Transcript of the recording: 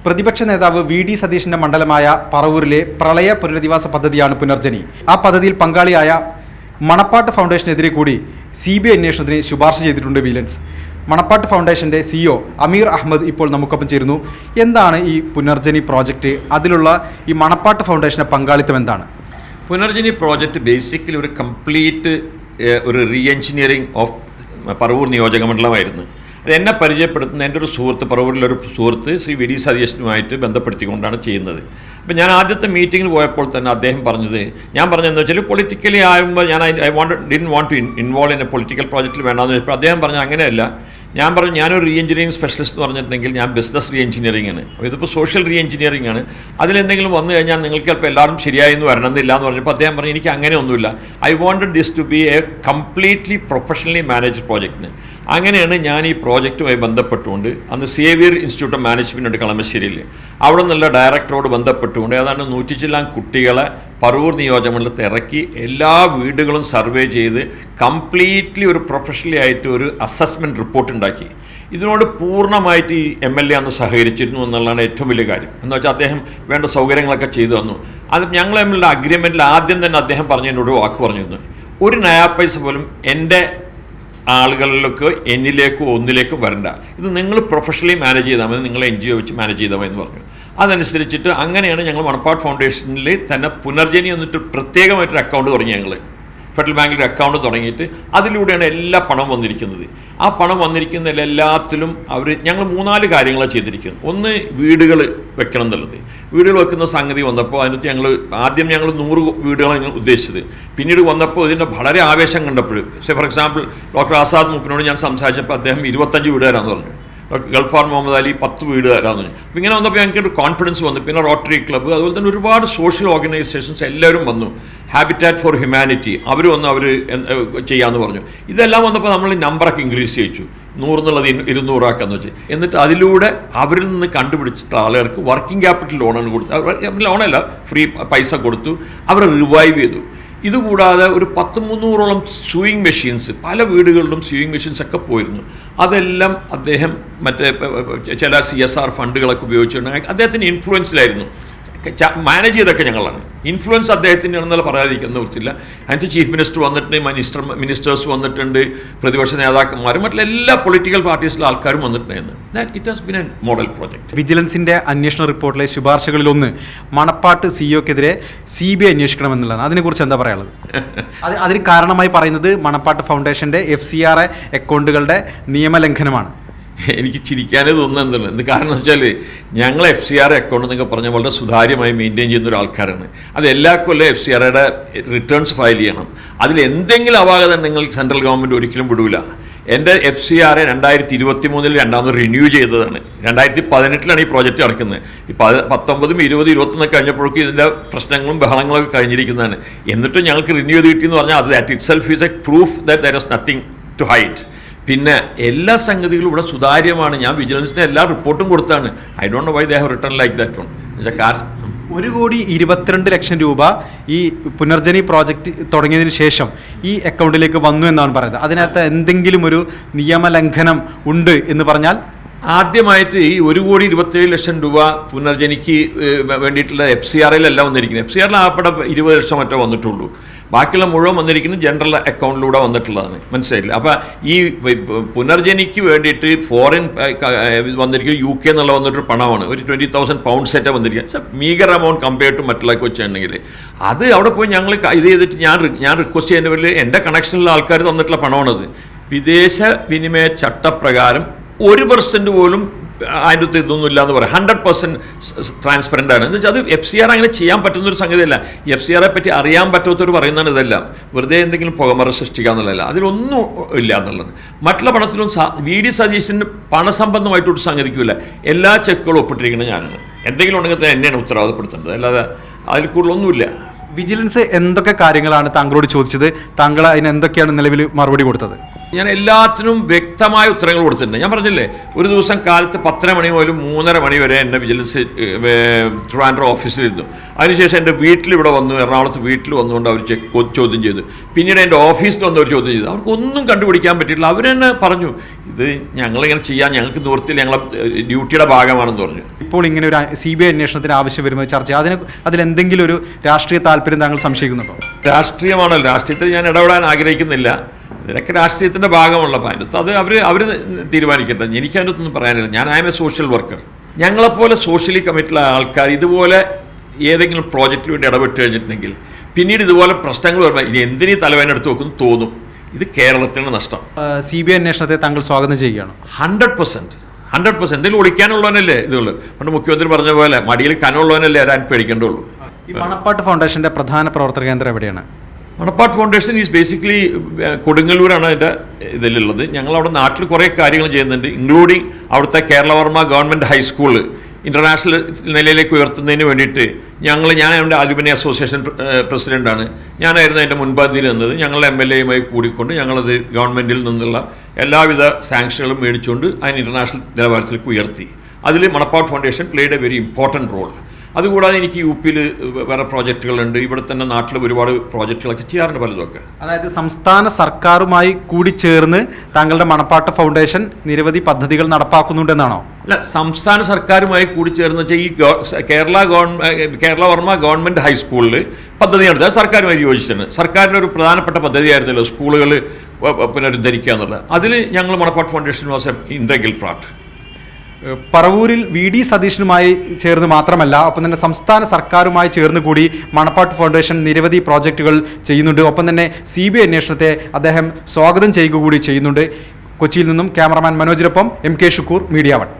പ്രതിപക്ഷ നേതാവ് V D സതീശന്റെ മണ്ഡലമായ പറവൂരിലെ പ്രളയ പുനരധിവാസ പദ്ധതിയാണ് പുനർജനി. ആ പദ്ധതിയിൽ പങ്കാളിയായ മണപ്പാട്ട് ഫൗണ്ടേഷനെതിരെ കൂടി CBI അന്വേഷണത്തിന് ശുപാർശ ചെയ്തിട്ടുണ്ട് വിജിലൻസ്. മണപ്പാട്ട് ഫൗണ്ടേഷന്റെ CEO അമീർ അഹമ്മദ് ഇപ്പോൾ നമുക്കൊപ്പം ചേരുന്നു. എന്താണ് ഈ പുനർജനി പ്രോജക്റ്റ്? അതിലുള്ള ഈ മണപ്പാട്ട് ഫൗണ്ടേഷന്റെ പങ്കാളിത്തം എന്താണ്? പുനർജനി പ്രോജക്റ്റ് ബേസിക്കലി ഒരു കംപ്ലീറ്റ് ഒരു റീ എഞ്ചിനീയറിംഗ് ഓഫ് പറവൂർ നിയോജക മണ്ഡലമായിരുന്നു. അത് എന്നെ പരിചയപ്പെടുത്തുന്ന എൻ്റെ ഒരു സുഹൃത്ത്, പറവൂരിലൊരു സുഹൃത്ത് ശ്രീ വി ഡി സതീശനുമായിട്ട് ബന്ധപ്പെടുത്തിക്കൊണ്ടാണ് ചെയ്യുന്നത്. അപ്പോൾ ഞാൻ ആദ്യത്തെ മീറ്റിങ്ങിൽ പോയപ്പോൾ തന്നെ അദ്ദേഹം പറഞ്ഞത്, ഞാൻ പറഞ്ഞതെന്ന് വെച്ചാൽ പൊളിറ്റിക്കലി ആകുമ്പോൾ ഞാൻ didn't want to involve in a political പ്രോജക്റ്റിൽ വേണമെന്ന് വെച്ചപ്പോൾ അദ്ദേഹം പറഞ്ഞു അങ്ങനെയല്ല. ഞാൻ പറഞ്ഞു ഞാനൊരു റീ എഞ്ചിനീയറിംഗ് സ്പെഷ്യലിസ്റ്റ് എന്ന് പറഞ്ഞിട്ടുണ്ടെങ്കിൽ ഞാൻ ബിസിനസ് റീ എഞ്ചിനീയറിംഗ് ആണ്. അപ്പോൾ ഇതിപ്പോൾ സോഷ്യൽ റീ എഞ്ചിനീയറിംഗ് ആണ്. അതിലെന്തെങ്കിലും വന്നു കഴിഞ്ഞാൽ നിങ്ങൾക്ക് ചിലപ്പോൾ എല്ലാവരും ശരിയായെന്ന് വരണമെന്നില്ല എന്ന് പറഞ്ഞപ്പോൾ അദ്ദേഹം പറഞ്ഞു എനിക്ക് അങ്ങനെയൊന്നുമില്ല. I wanted this to be a completely professionally managed പ്രോജക്റ്റിന്. അങ്ങനെയാണ് ഞാൻ ഈ പ്രോജക്റ്റുമായി ബന്ധപ്പെട്ടുകൊണ്ട് അന്ന് സേവിയർ ഇൻസ്റ്റിറ്റ്യൂട്ട് ഓഫ് മാനേജ്മെൻ്റ് ഉണ്ട് കളമശ്ശേരിയിൽ. അവിടെ നിന്നുള്ള ഡയറക്ടറോട് ബന്ധപ്പെട്ടുകൊണ്ട് ഏതാണ്ട് 100 ചില്ലാൻ കുട്ടികളെ പറവൂർ നിയോജകമണ്ഡലത്തിൽ ഇറക്കി എല്ലാ വീടുകളും സർവേ ചെയ്ത് കംപ്ലീറ്റ്ലി ഒരു പ്രൊഫഷണലി ആയിട്ട് ഒരു അസസ്മെൻറ്റ് റിപ്പോർട്ട് ഉണ്ടാക്കി. ഇതിനോട് പൂർണ്ണമായിട്ട് ഈ MLA അന്ന് സഹകരിച്ചിരുന്നു എന്നുള്ളതാണ് ഏറ്റവും വലിയ കാര്യം. എന്ന് വെച്ചാൽ അദ്ദേഹം വേണ്ട സൗകര്യങ്ങളൊക്കെ ചെയ്തു തന്നു. അത് ഞങ്ങൾ തമ്മിലുള്ള അഗ്രിമെൻറ്റിൽ ആദ്യം തന്നെ അദ്ദേഹം പറഞ്ഞതിനോട് വാക്ക് പറഞ്ഞിരുന്നു, ഒരു നയാ പൈസ പോലും എൻ്റെ ആളുകളിലേക്ക് എന്നിലേക്കോ ഒന്നിലേക്കും വരണ്ട, ഇത് നിങ്ങൾ പ്രൊഫഷണലി മാനേജ് ചെയ്താൽ മതി, നിങ്ങൾ NGO വെച്ച് മാനേജ് ചെയ്താൽ മതി എന്ന് പറഞ്ഞു. അതനുസരിച്ചിട്ട് അങ്ങനെയാണ് ഞങ്ങൾ മണപ്പാട്ട് ഫൗണ്ടേഷനിൽ തന്നെ പുനർജനി എന്നിട്ട് പ്രത്യേകമായിട്ടൊരു അക്കൗണ്ട് തുടങ്ങി. ഞങ്ങൾ ഫെഡറൽ ബാങ്കിൽ അക്കൗണ്ട് തുടങ്ങിയിട്ട് അതിലൂടെയാണ് എല്ലാ പണം വന്നിരിക്കുന്നത്. ആ പണം വന്നിരിക്കുന്നതിലെല്ലാത്തിലും ഞങ്ങൾ 3-4 കാര്യങ്ങളാണ് ചെയ്തിരിക്കുന്നത്. ഒന്ന്, വീടുകൾ വെക്കണം എന്നുള്ളത്. വീടുകൾ വെക്കുന്ന സംഗതി വന്നപ്പോൾ അതിനകത്ത് ഞങ്ങൾ 100 വീടുകളാണ് ഉദ്ദേശിച്ചത്. പിന്നീട് വന്നപ്പോൾ ഇതിൻ്റെ വളരെ ആവേശം കണ്ടപ്പോൾ, ഫോർ എക്സാമ്പിൾ ഡോക്ടർ ആസാദ് മൂപ്പിനോട് ഞാൻ സംസാരിച്ചപ്പോൾ അദ്ദേഹം 25 വീട് തരാമെന്ന് പറഞ്ഞു. ഗൾഫാർ മുഹമ്മദ് അലി 10 വീട് തരാമെന്ന് പറഞ്ഞു. അപ്പോൾ ഇങ്ങനെ വന്നപ്പോൾ ഞങ്ങൾക്കൊരു കോൺഫിഡൻസ് വന്നു. പിന്നെ റോട്ടറി ക്ലബ്ബ്, അതുപോലെ തന്നെ ഒരുപാട് സോഷ്യൽ ഓർഗനൈസേഷൻസ് എല്ലാവരും വന്നു. ഹാബിറ്റാറ്റ് ഫോർ ഹ്യൂമാനിറ്റി അവർ വന്ന് അവർ ചെയ്യാമെന്ന് പറഞ്ഞു. ഇതെല്ലാം വന്നപ്പോൾ നമ്മൾ നമ്പറൊക്കെ ഇൻക്രീസ് ചെയ്യിച്ചു. 100 എന്നുള്ളത് 200 ആക്കാന്ന് വെച്ച്. എന്നിട്ട് അതിലൂടെ അവരിൽ നിന്ന് കണ്ടുപിടിച്ചിട്ട് ആളുകൾക്ക് വർക്കിംഗ് ക്യാപിറ്റൽ ലോണാണ് കൊടുത്തു. ലോണല്ല, ഫ്രീ പൈസ കൊടുത്തു. അവരെ റിവൈവ് ചെയ്തു. ഇതുകൂടാതെ ഒരു 100-300ഓളം സ്യൂയിങ് മെഷീൻസ്, പല വീടുകളിലും സ്യൂയിങ് മെഷീൻസ് ഒക്കെ പോയിരുന്നു. അതെല്ലാം അദ്ദേഹം ചില CSR ഫണ്ടുകളൊക്കെ ഉപയോഗിച്ചിട്ടുണ്ടെങ്കിൽ അദ്ദേഹത്തിന് ഇൻഫ്ലുവൻസിലായിരുന്നു. മാനേജ് ചെയ്തൊക്കെ ഞങ്ങളാണ്. ഇൻഫ്ലുവൻസ് അദ്ദേഹത്തിൻ്റെ ആണെന്നുള്ള പറയാതിരിക്കുന്ന കുറിച്ചില്ല. അതിൻ്റെ ചീഫ് മിനിസ്റ്റർ വന്നിട്ടുണ്ട്, മിനിസ്റ്റേഴ്സ് വന്നിട്ടുണ്ട്, പ്രതിപക്ഷ നേതാക്കന്മാരും മറ്റുള്ള എല്ലാ പൊളിറ്റിക്കൽ പാർട്ടീസിലെ ആൾക്കാരും വന്നിട്ടുണ്ടായിരുന്നു. It has been a model project. വിജിലൻസിൻ്റെ അന്വേഷണ റിപ്പോർട്ടിലെ ശുപാർശകളിലൊന്ന് മണപ്പാട്ട് CEOക്കെതിരെ CBI അന്വേഷിക്കണമെന്നുള്ളതാണ്. അതിനെക്കുറിച്ച് എന്താ പറയാനുള്ളത്? അതിന് കാരണമായി പറയുന്നത് മണപ്പാട്ട് ഫൗണ്ടേഷൻ്റെ FCRA അക്കൗണ്ടുകളുടെ നിയമലംഘനമാണ്. എനിക്ക് ചിരിക്കാനേ തോന്നുന്നത് എന്ത് കാരണം വെച്ചാൽ ഞങ്ങൾ FCRA അക്കൗണ്ട് എന്നൊക്കെ പറഞ്ഞാൽ വളരെ സുതാര്യമായി മെയിൻറ്റെയിൻ ചെയ്യുന്ന ഒരാൾക്കാരാണ്. അത് എല്ലാ കൊല്ലം FCRAയുടെ റിട്ടേൺസ് ഫയൽ ചെയ്യണം. അതിൽ എന്തെങ്കിലും അപാകത ഉണ്ടെങ്കിൽ സെൻട്രൽ ഗവൺമെൻറ് ഒരിക്കലും വിടൂല. എൻ്റെ FCRA 2023 രണ്ടാമത് റിന്യൂ ചെയ്തതാണ്. 2018 ഈ പ്രോജക്റ്റ് നടക്കുന്നത്. ഈ 19, 20, 21 കഴിഞ്ഞപ്പോഴേക്കും ഇതിൻ്റെ പ്രശ്നങ്ങളും ബഹളങ്ങളൊക്കെ കഴിഞ്ഞിരിക്കുന്നതാണ്. എന്നിട്ടും ഞങ്ങൾക്ക് റിന്യൂ ചെയ്ത് കിട്ടിയെന്ന് പറഞ്ഞാൽ അത് that itself is a proof that there is nothing to hide. പിന്നെ എല്ലാ സംഗതികളും ഇവിടെ സുതാര്യമാണ്. ഞാൻ വിജിലൻസിന് എല്ലാ റിപ്പോർട്ടും കൊടുത്താണ്. I don't know why they have return like that one. കാരണം 1,22 ലക്ഷം രൂപ ഈ പുനർജനി പ്രോജക്റ്റ് തുടങ്ങിയതിന് ശേഷം ഈ അക്കൗണ്ടിലേക്ക് വന്നു എന്നാണ് പറയുന്നത്. അതിനകത്ത് എന്തെങ്കിലും ഒരു നിയമലംഘനം ഉണ്ട് എന്ന് പറഞ്ഞാൽ? ആദ്യമായിട്ട് ഈ 1,27 ലക്ഷം രൂപ പുനർജനിക്ക് വേണ്ടിയിട്ടുള്ള FCRAയിലല്ല വന്നിരിക്കുന്നത്. FCRAയിൽ ആപ്പടെ 20 ലക്ഷം മറ്റോ വന്നിട്ടുള്ളൂ. ബാക്കിയുള്ള മുഴുവൻ വന്നിരിക്കുന്നത് ജനറൽ അക്കൗണ്ടിലൂടെ വന്നിട്ടുള്ളതാണ്. മനസ്സിലായില്ല? അപ്പോൾ ഈ പുനർജനിക്ക് വേണ്ടിയിട്ട് ഫോറിൻ വന്നിരിക്കുന്നത് UK എന്നുള്ള വന്നിട്ടൊരു പണമാണ്. ഒരു 20,000 പൗണ്ട്സ് ആയിട്ട് വന്നിരിക്കുന്നത്. മീഗർ എമൗണ്ട് കമ്പയർ ടു മറ്റുള്ളതൊക്കെ വെച്ചിട്ടുണ്ടെങ്കിൽ അത് അവിടെ പോയി ഞങ്ങൾ ഇത് ചെയ്തിട്ട് ഞാൻ റിക്വസ്റ്റ് ചെയ്യുന്ന പേരിൽ എൻ്റെ കണക്ഷനിലുള്ള ആൾക്കാർ തന്നിട്ടുള്ള പണമാണത്. വിദേശ വിനിമയ ചട്ടപ്രകാരം 1% പോലും അതിൻ്റെ അടുത്ത് ഇതൊന്നും ഇല്ല എന്ന് പറയാം. 100% ട്രാൻസ്പെറൻ്റ് ആണ്. എന്ന് വെച്ചാൽ അത് FCRA അങ്ങനെ ചെയ്യാൻ പറ്റുന്നൊരു സംഗതിയല്ല. FCRA പറ്റി അറിയാൻ പറ്റാത്തവർ പറയുന്നതാണ് ഇതെല്ലാം. വെറുതെ എന്തെങ്കിലും പുകമറ സൃഷ്ടിക്കുക എന്നുള്ളതല്ല, അതിലൊന്നും ഇല്ല എന്നുള്ളത്. മറ്റുള്ള പണത്തിലും VD സതീശന് പണസംബന്ധമായിട്ടൊരു സംഗതിക്കില്ല. എല്ലാ ചെക്കുകളും ഒപ്പിട്ടിരിക്കുന്നത് ഞാനാണ്. എന്തെങ്കിലും ഉണ്ടെങ്കിൽ എന്നെയാണ് ഉത്തരവാദപ്പെടുത്തേണ്ടത്, അല്ലാതെ അതിൽ കൂടുതലൊന്നുമില്ല. വിജിലൻസ് എന്തൊക്കെ കാര്യങ്ങളാണ് താങ്കളോട് ചോദിച്ചത്? താങ്കൾ അതിന് എന്തൊക്കെയാണ് നിലവിൽ മറുപടി കൊടുത്തത്? ഞാൻ എല്ലാത്തിനും വ്യക്തമായ ഉത്തരങ്ങൾ കൊടുത്തിട്ടുണ്ട്. ഞാൻ പറഞ്ഞില്ലേ, ഒരു ദിവസം കാലത്ത് 10 മണി മുതൽ 3:30 മണി വരെ എൻ്റെ വിജിലൻസ് ട്രിവാൻഡ്രം ഓഫീസിലിരുന്നു. അതിനുശേഷം എൻ്റെ വീട്ടിലിവിടെ വന്നു, എറണാകുളത്ത് വീട്ടിൽ വന്നുകൊണ്ട് അവർ ചോദ്യം ചെയ്തു. പിന്നീട് എൻ്റെ ഓഫീസിൽ വന്ന് അവർ ചോദ്യം ചെയ്തു. അവർക്കൊന്നും കണ്ടുപിടിക്കാൻ പറ്റിയിട്ടില്ല. അവർ തന്നെ പറഞ്ഞു, ഇത് ഞങ്ങളിങ്ങനെ ചെയ്യാൻ ഞങ്ങൾക്ക് നിവൃത്തിയില്ല, ഞങ്ങളെ ഡ്യൂട്ടിയുടെ ഭാഗമാണെന്ന് പറഞ്ഞു. ഇപ്പോൾ ഇങ്ങനെ ഒരു CBI അന്വേഷണത്തിന് ആവശ്യം വരുമ്പോൾ ചർച്ച അതിലെന്തെങ്കിലും ഒരു രാഷ്ട്രീയ താല്പര്യം താങ്കൾ സംശയിക്കുന്നുണ്ടോ? രാഷ്ട്രീയമാണല്ലോ, രാഷ്ട്രീയത്തിൽ ഞാൻ ഇടപെടാൻ ആഗ്രഹിക്കുന്നില്ല. ഇതിനൊക്കെ രാഷ്ട്രീയത്തിൻ്റെ ഭാഗമുള്ള അതിനകത്ത് അത് അവർ തീരുമാനിക്കട്ടെ. എനിക്ക് അതിനകത്തൊന്നും പറയാനില്ല. ഞാൻ ആം എ സോഷ്യൽ വർക്കർ. ഞങ്ങളെപ്പോലെ സോഷ്യലി കമ്മിറ്റുള്ള ആൾക്കാർ ഇതുപോലെ ഏതെങ്കിലും പ്രോജക്റ്റിന് വേണ്ടി ഇടപെട്ട് കഴിഞ്ഞിട്ടുണ്ടെങ്കിൽ പിന്നീട് ഇതുപോലെ പ്രശ്നങ്ങൾ വരുമ്പോൾ ഇനി എന്തിനീ തലവേനെടുത്ത് വെക്കുന്നു തോന്നും. ഇത് കേരളത്തിന് നഷ്ടം. CBI അന്വേഷണത്തെ താങ്കൾ സ്വാഗതം ചെയ്യുകയാണ്? 100% എന്തെങ്കിലും ഒളിക്കാനുള്ളവനല്ലേ ഇതുള്ളൂ. പണ്ട് മുഖ്യമന്ത്രി പറഞ്ഞ പോലെ മടിയിൽ കനമുള്ളവനല്ലേ ആരാൻ പേടിക്കേണ്ടുള്ളൂ. ഈ മണപ്പാട്ട് ഫൗണ്ടേഷൻ്റെ പ്രധാന പ്രവർത്തന കേന്ദ്രം എവിടെയാണ്? മണപ്പാട്ട് ഫൗണ്ടേഷൻ ഈസ് ബേസിക്കലി കൊടുങ്ങല്ലൂരാണ് അതിൻ്റെ ഇതിലുള്ളത്. ഞങ്ങളവിടെ നാട്ടിൽ കുറേ കാര്യങ്ങൾ ചെയ്യുന്നുണ്ട്, ഇൻക്ലൂഡിങ് അവിടുത്തെ കേരളവർമ്മ ഗവൺമെൻറ് ഹൈസ്കൂൾ ഇൻ്റർനാഷണൽ നിലയിലേക്ക് ഉയർത്തുന്നതിന് വേണ്ടിയിട്ട് ഞാൻ എൻ്റെ അലുമിനി അസോസിയേഷൻ പ്രസിഡൻ്റാണ്. ഞാനായിരുന്നു അതിൻ്റെ മുൻപന്തിയിൽ നിന്നത്. ഞങ്ങളുടെ MLA-യുമായി കൂടിക്കൊണ്ട് ഞങ്ങളത് ഗവൺമെൻറ്റിൽ നിന്നുള്ള എല്ലാവിധ സാങ്ഷനുകളും മേടിച്ചുകൊണ്ട് അതിന് ഇൻ്റർനാഷണൽ നിലവാരത്തിലേക്ക് ഉയർത്തി. അതിൽ Manappat Foundation played a very important role. അതുകൂടാതെ എനിക്ക് UP-യിൽ വേറെ പ്രോജക്റ്റുകളുണ്ട്. ഇവിടെ തന്നെ നാട്ടിൽ ഒരുപാട് പ്രോജക്റ്റുകളൊക്കെ ചെയ്യാറുണ്ട് പലതൊക്കെ. അതായത് സംസ്ഥാന സർക്കാരുമായി കൂടി ചേർന്ന് താങ്കളുടെ മണപ്പാട്ട് ഫൗണ്ടേഷൻ നിരവധി പദ്ധതികൾ നടപ്പാക്കുന്നുണ്ടെന്നാണോ? അല്ല, സംസ്ഥാന സർക്കാരുമായി കൂടി ചേർന്ന് വെച്ചാൽ ഈ കേരളവർമ്മ ഗവൺമെൻറ് ഹൈസ്കൂളിൽ പദ്ധതി നടത്തുക സർക്കാരുമായി യോജിച്ചാണ്. സർക്കാരിൻ്റെ ഒരു പ്രധാനപ്പെട്ട പദ്ധതിയായിരുന്നല്ലോ സ്കൂളുകൾ പുനരുദ്ധരിക്കുക എന്നുള്ളത്. അതിൽ ഞങ്ങൾ Manappat foundation was a integral part. പറവൂരിൽ VD സതീശനുമായി ചേർന്ന് മാത്രമല്ല, ഒപ്പം തന്നെ സംസ്ഥാന സർക്കാരുമായി ചേർന്ന് കൂടി മണപ്പാട്ട് ഫൗണ്ടേഷൻ നിരവധി പ്രോജക്റ്റുകൾ ചെയ്യുന്നുണ്ട്. ഒപ്പം തന്നെ CBI അന്വേഷണത്തെ അദ്ദേഹം സ്വാഗതം ചെയ്യുക കൂടി ചെയ്യുന്നുണ്ട്. കൊച്ചിയിൽ നിന്നും ക്യാമറമാൻ മനോജിനൊപ്പം MK ഷുക്കൂർ, മീഡിയ 1.